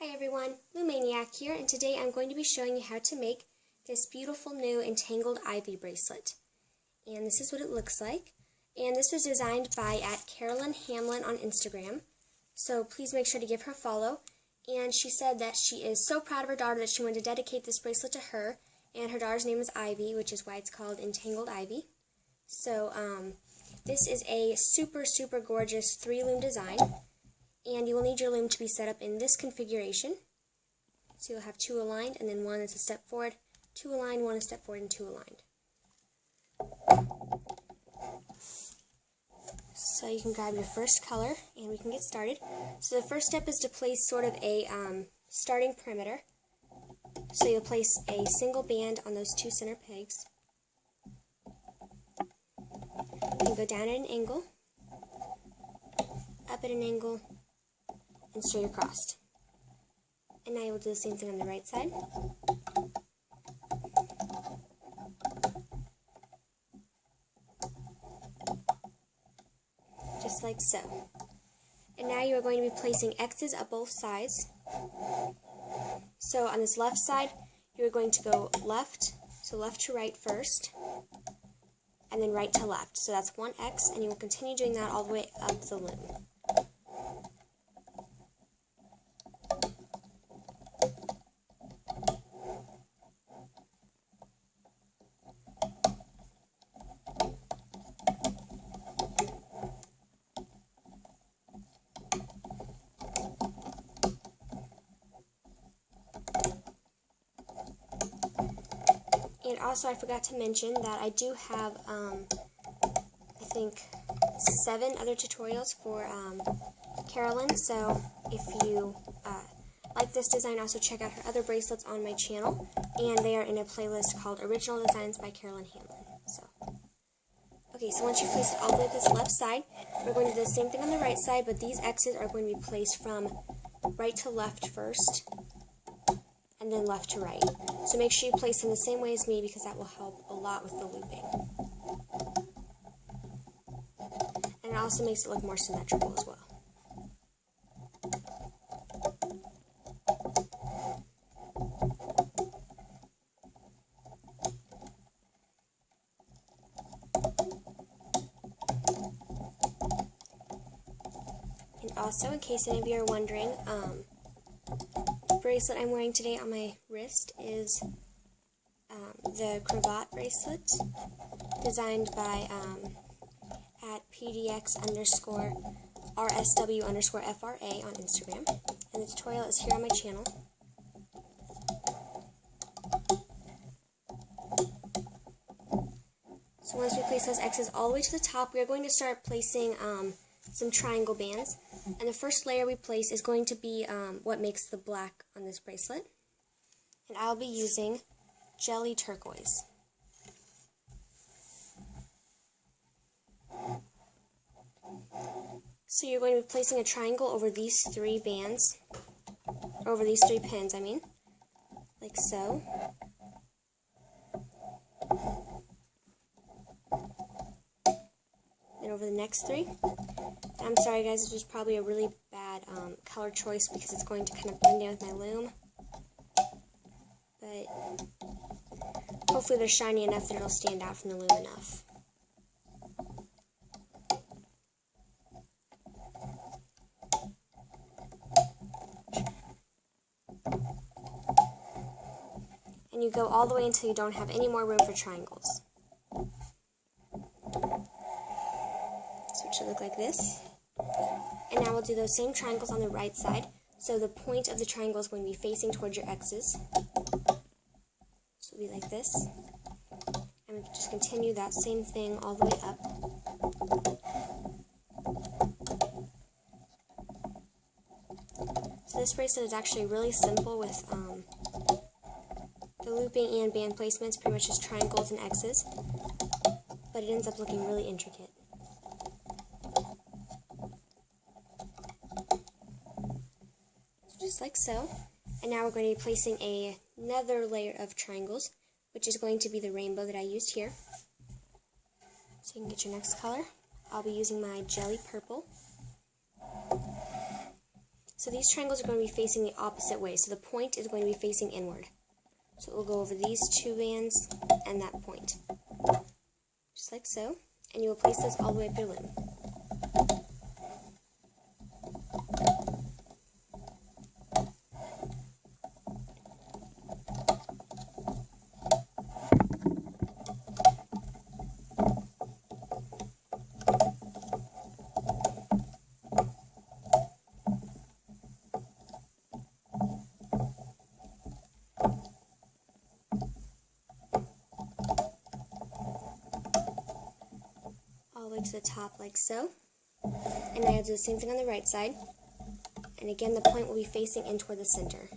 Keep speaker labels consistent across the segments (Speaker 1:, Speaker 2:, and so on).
Speaker 1: Hi everyone, Loom here, and today I'm going to be showing you how to make this beautiful new Entangled Ivy bracelet. And this is what it looks like. And this was designed by Carolyn Hamlin on Instagram, so please make sure to give her a follow. And she said that she is so proud of her daughter that she wanted to dedicate this bracelet to her, and her daughter's name is Ivy, which is why it's called Entangled Ivy. So this is a super gorgeous 3-loom design. And you will need your loom to be set up in this configuration. So you'll have 2 aligned, and then 1 is a step forward, 2 aligned, 1 a step forward, and 2 aligned. So you can grab your first color, and we can get started. So the first step is to place sort of a starting perimeter. So you'll place a single band on those 2 center pegs. You go down at an angle, up at an angle, and straight across. And now you will do the same thing on the right side. Just like so. And now you are going to be placing X's at both sides. So on this left side, you are going to go left, so left to right first, and then right to left. So that's 1 X, and you will continue doing that all the way up the loom. And also, I forgot to mention that I do have, I think, 7 other tutorials for Carolyn. So if you like this design, also check out her other bracelets on my channel. And they are in a playlist called Original Designs by Carolyn Hamlin. Okay, so once you place it all the way to this left side, we're going to do the same thing on the right side, but these X's are going to be placed from right to left first, and then left to right. So make sure you place them the same way as me, because that will help a lot with the looping. And it also makes it look more symmetrical as well. And also, in case any of you are wondering, the bracelet I'm wearing today on my wrist is the cravat bracelet, designed by at PDX_RSW_FRA on Instagram, and the tutorial is here on my channel. So once we place those X's all the way to the top, we are going to start placing some triangle bands. And the first layer we place is going to be what makes the black on this bracelet. And I'll be using Jelly Turquoise. So you're going to be placing a triangle over these 3 bands, over these 3 pins, I mean, like so. Then over the next 3. And I'm sorry guys, this was probably a really bad color choice because it's going to kind of blend in with my loom. But hopefully they're shiny enough that it'll stand out from the loom enough. And you go all the way until you don't have any more room for triangles. So it should look like this. And now we'll do those same triangles on the right side. So the point of the triangle is going to be facing towards your X's. So it'll be like this. And we can just continue that same thing all the way up. So this bracelet is actually really simple with the looping and band placements, pretty much just triangles and X's. But it ends up looking really intricate. Just like so. And now we're going to be placing another layer of triangles, which is going to be the rainbow that I used here. So you can get your next color. I'll be using my Jelly Purple. So these triangles are going to be facing the opposite way. So the point is going to be facing inward. So it will go over these two bands and that point. Just like so. And you will place those all the way up your loom. All the way to the top like so. And I will do the same thing on the right side. And again, the point will be facing in toward the center.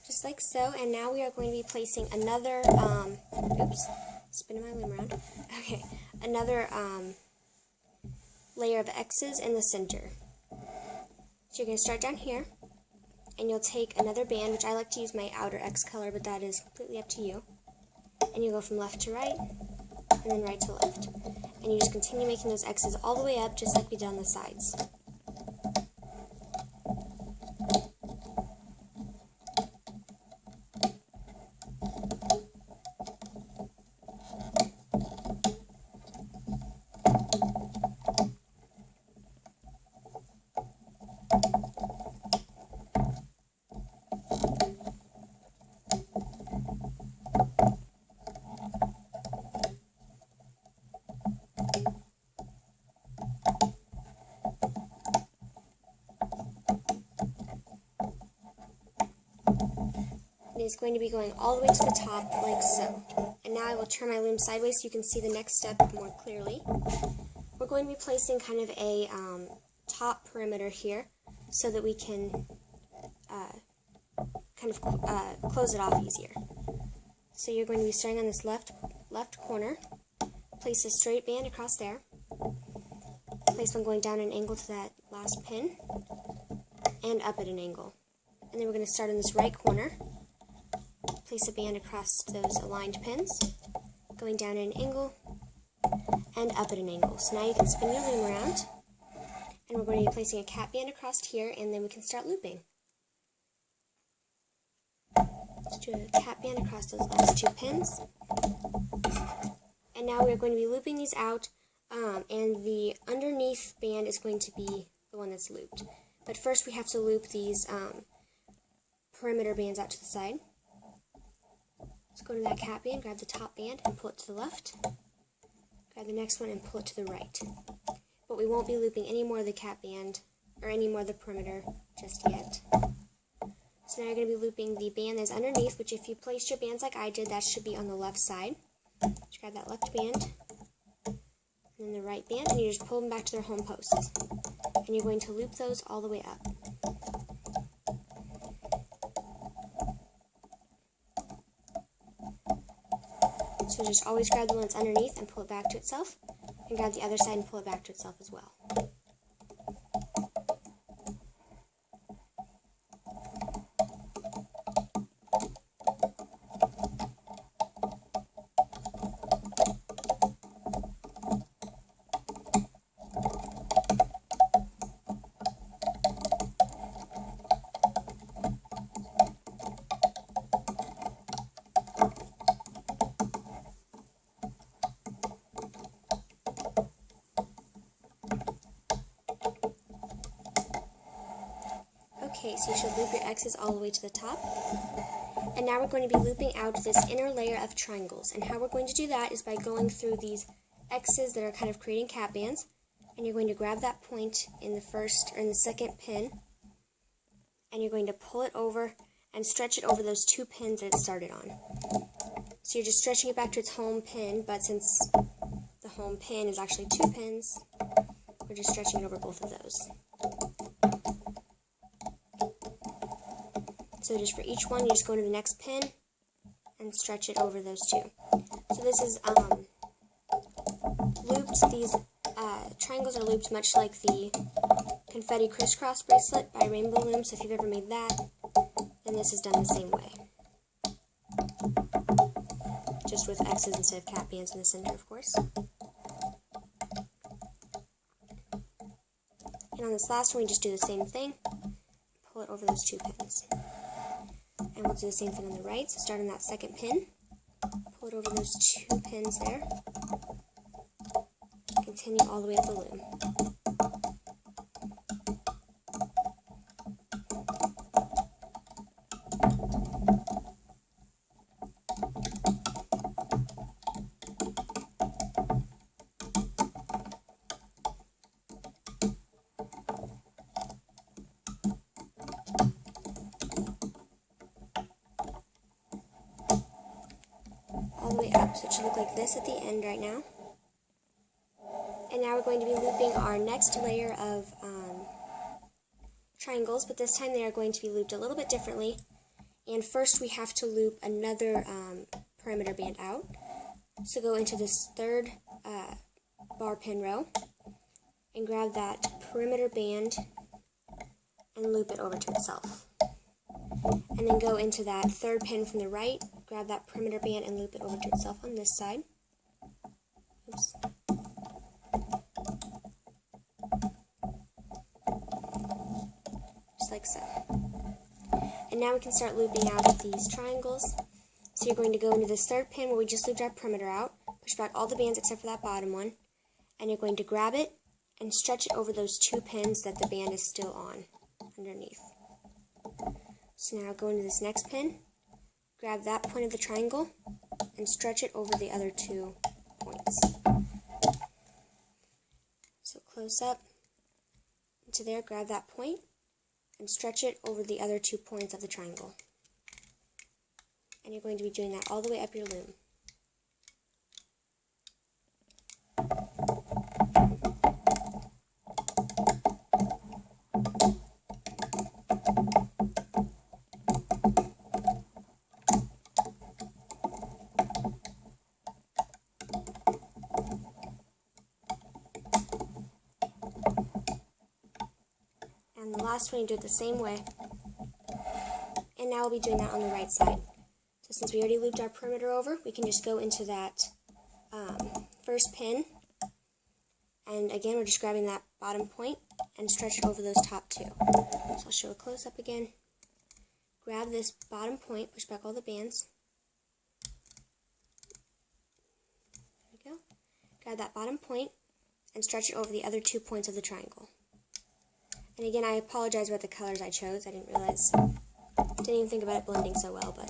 Speaker 1: Just like so, and now we are going to be placing another, spinning my loom around, okay, another layer of X's in the center. So you're going to start down here, and you'll take another band, which I like to use my outer X color, but that is completely up to you, and you go from left to right, and then right to left, and you just continue making those X's all the way up, just like we did on the sides. It is going to be going all the way to the top like so. And now I will turn my loom sideways so you can see the next step more clearly. We're going to be placing kind of a top perimeter here so that we can close it off easier. So you're going to be starting on this left corner, place a straight band across there, place one going down at an angle to that last pin, and up at an angle. And then we're going to start in this right corner, place a band across those aligned pins, going down at an angle, and up at an angle. So now you can spin your loom around, and we're going to be placing a cap band across here, and then we can start looping. Let's do a cap band across those last two pins. And now we're going to be looping these out, and the underneath band is going to be the one that's looped. But first we have to loop these perimeter bands out to the side. Let's go to that cap band, grab the top band and pull it to the left. Grab the next one and pull it to the right. But we won't be looping any more of the cap band or any more of the perimeter just yet. So now you're going to be looping the band that's underneath, which if you placed your bands like I did, that should be on the left side. Just grab that left band and then the right band, and you just pull them back to their home posts. And you're going to loop those all the way up. So just always grab the one that's underneath and pull it back to itself, and grab the other side and pull it back to itself as well. Okay, so you should loop your X's all the way to the top. And now we're going to be looping out this inner layer of triangles. And how we're going to do that is by going through these X's that are kind of creating cap bands. And you're going to grab that point in the first or in the second pin. And you're going to pull it over and stretch it over those two pins that it started on. So you're just stretching it back to its home pin, but since the home pin is actually two pins, we're just stretching it over both of those. So just for each one, you just go to the next pin and stretch it over those two. So this is looped. These triangles are looped much like the confetti crisscross bracelet by Rainbow Loom. So if you've ever made that, then this is done the same way. Just with X's instead of cap bands in the center, of course. And on this last one, we just do the same thing. Pull it over those two pins. And we'll do the same thing on the right. So start on that second pin. Pull it over those two pins there. Continue all the way up the loom. All the way up, so it should look like this at the end right now. And now we're going to be looping our next layer of triangles, but this time they are going to be looped a little bit differently. And first we have to loop another perimeter band out. So go into this third bar pin row and grab that perimeter band and loop it over to itself. And then go into that third pin from the right, grab that perimeter band and loop it over to itself on this side. Oops. Just like so. And now we can start looping out these triangles. So you're going to go into this third pin where we just looped our perimeter out, push back all the bands except for that bottom one, and you're going to grab it and stretch it over those two pins that the band is still on underneath. So now go into this next pin, grab that point of the triangle, and stretch it over the other two points. So close up into there, grab that point, and stretch it over the other 2 points of the triangle. And you're going to be doing that all the way up your loom. And the last one, you do it the same way. And now we'll be doing that on the right side. So since we already looped our perimeter over, we can just go into that first pin. And again, we're just grabbing that bottom point and stretch it over those top two. So I'll show a close-up again. Grab this bottom point, push back all the bands. There we go. Grab that bottom point and stretch it over the other 2 points of the triangle. And again, I apologize about the colors I chose. I didn't realize, didn't even think about it blending so well, but.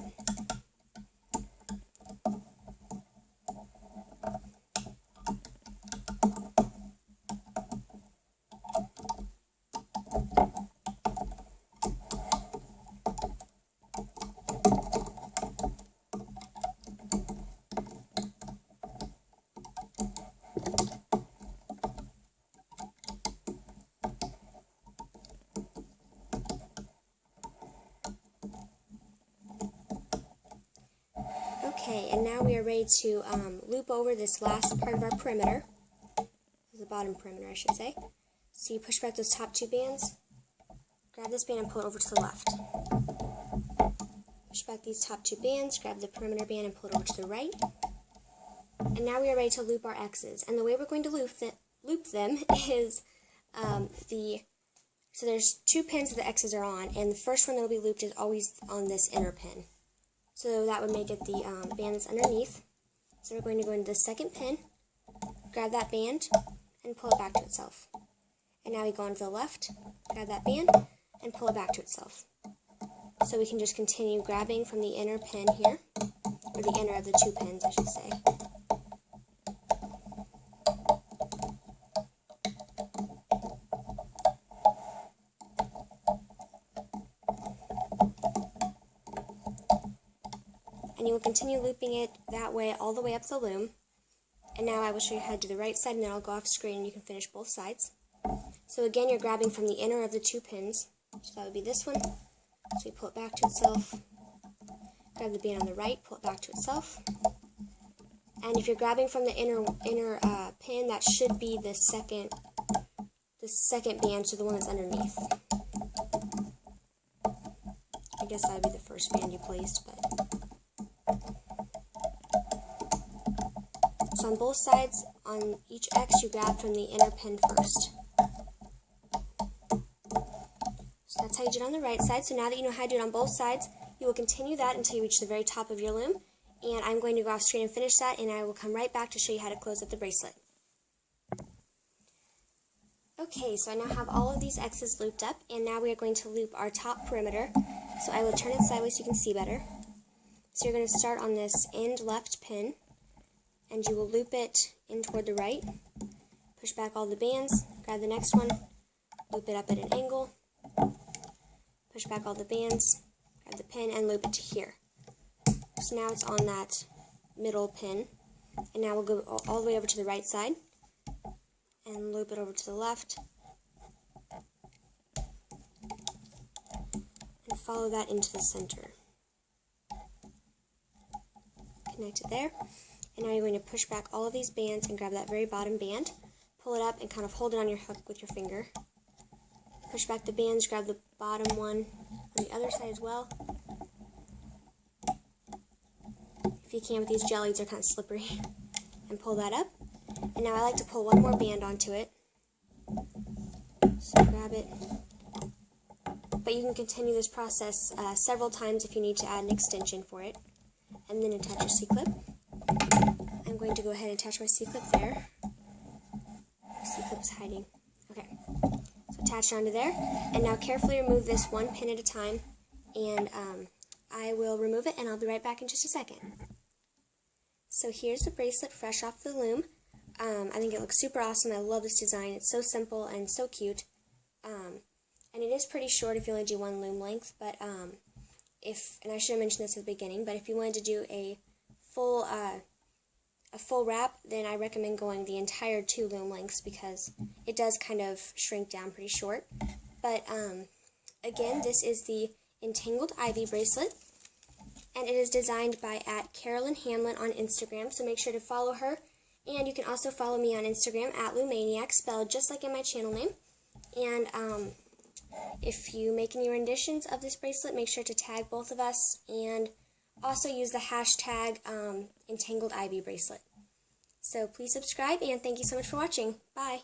Speaker 1: Okay, and now we are ready to loop over this last part of our perimeter, the bottom perimeter I should say. So you push back those top 2 bands, grab this band and pull it over to the left. Push back these top 2 bands, grab the perimeter band and pull it over to the right. And now we are ready to loop our X's. And the way we're going to loop them is so there's 2 pins that the X's are on, and the first one that will be looped is always on this inner pin. So that would make it the band that's underneath. So we're going to go into the second pin, grab that band, and pull it back to itself. And now we go on to the left, grab that band, and pull it back to itself. So we can just continue grabbing from the inner pin here, or the inner of the 2 pins, I should say. And you will continue looping it that way all the way up the loom. And now I will show you how to do the right side, and then I'll go off screen and you can finish both sides. So again, you're grabbing from the inner of the 2 pins. So that would be this one. So you pull it back to itself, grab the band on the right, pull it back to itself. And if you're grabbing from the inner pin, that should be the second band, so the one that's underneath. I guess that would be the first band you placed, but... So on both sides, on each X, you grab from the inner pin first. So that's how you do it on the right side. So now that you know how to do it on both sides, you will continue that until you reach the very top of your loom. And I'm going to go off screen and finish that, and I will come right back to show you how to close up the bracelet. Okay, so I now have all of these X's looped up, and now we are going to loop our top perimeter. So I will turn it sideways so you can see better. So you're going to start on this end left pin, and you will loop it in toward the right. Push back all the bands, grab the next one, loop it up at an angle, push back all the bands, grab the pin, and loop it to here. So now it's on that middle pin, and now we'll go all the way over to the right side, and loop it over to the left, and follow that into the center. Connect it there, and now you're going to push back all of these bands and grab that very bottom band, pull it up and kind of hold it on your hook with your finger. Push back the bands, grab the bottom one on the other side as well. If you can with these jellies, they're kind of slippery. And pull that up. And now I like to pull one more band onto it. So grab it. But you can continue this process several times if you need to add an extension for it. And then attach your C-clip. I'm going to go ahead and attach my C-clip there. C-clip is hiding. Okay. So attach it onto there. And now carefully remove this one pin at a time. And I will remove it, and I'll be right back in just a second. So here's the bracelet fresh off the loom. I think it looks super awesome. I love this design. It's so simple and so cute. And it is pretty short if you only do one loom length, but and I should have mentioned this at the beginning, but if you wanted to do a full wrap, then I recommend going the entire 2 loom lengths because it does kind of shrink down pretty short. But again, this is the Entangled Ivy bracelet, and it is designed by @Carolyn Hamlin on Instagram, so make sure to follow her. And you can also follow me on Instagram @Loomaniac, spelled just like in my channel name. And if you make any renditions of this bracelet, make sure to tag both of us, and also use the hashtag Entangled Ivy bracelet. So please subscribe, and thank you so much for watching. Bye!